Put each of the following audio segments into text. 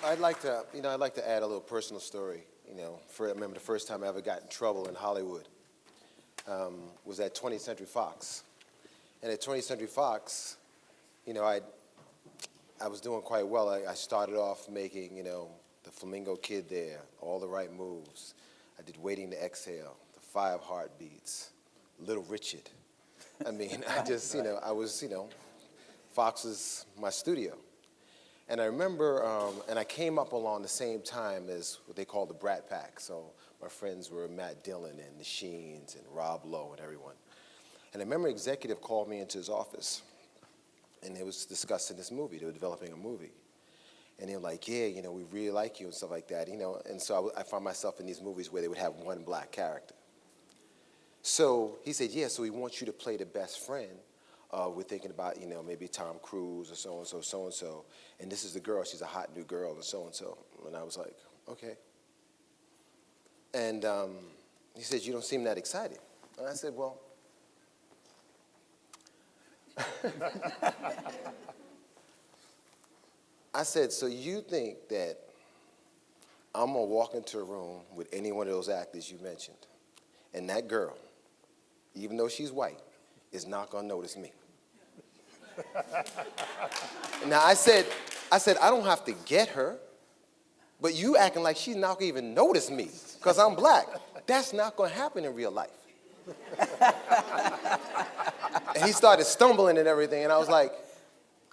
I'd like to add a little personal story. I remember the first time I ever got in trouble in Hollywood was at 20th Century Fox. And at 20th Century Fox, I was doing quite well. I started off making, the Flamingo Kid there, All the Right Moves. I did Waiting to Exhale, The Five Heartbeats, Little Richard. Fox was my studio. And I remember, and I came up along the same time as what they call the Brat Pack. So my friends were Matt Dillon and the Sheens and Rob Lowe and everyone. And I remember an executive called me into his office, and they was discussing this movie. They were developing a movie. And they were like, yeah, we really like you and stuff like that, And so I found myself in these movies where they would have one black character. So he said, yeah, so we want you to play the best friend. We're thinking about, maybe Tom Cruise or so-and-so, so-and-so. And this is the girl. She's a hot new girl and so-and-so. And I was like, okay. And he said, you don't seem that excited. And I said, well, I said, so you think that I'm going to walk into a room with any one of those actors you mentioned, and that girl, even though she's white, is not going to notice me? Now, I said, I don't have to get her, but you acting like she's not going to even notice me because I'm black. That's not going to happen in real life. And he started stumbling and everything, and I was like,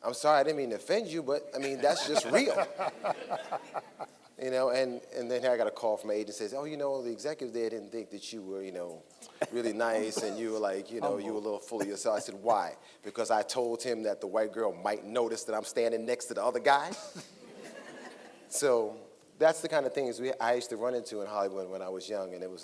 I'm sorry, I didn't mean to offend you, but, that's just real. And then I got a call from an agent that says, oh, the executive there didn't think that you were, really nice, and you were like, you were a little full of yourself. I said, why? Because I told him that the white girl might notice that I'm standing next to the other guy. So that's the kind of things I used to run into in Hollywood when I was young, and it was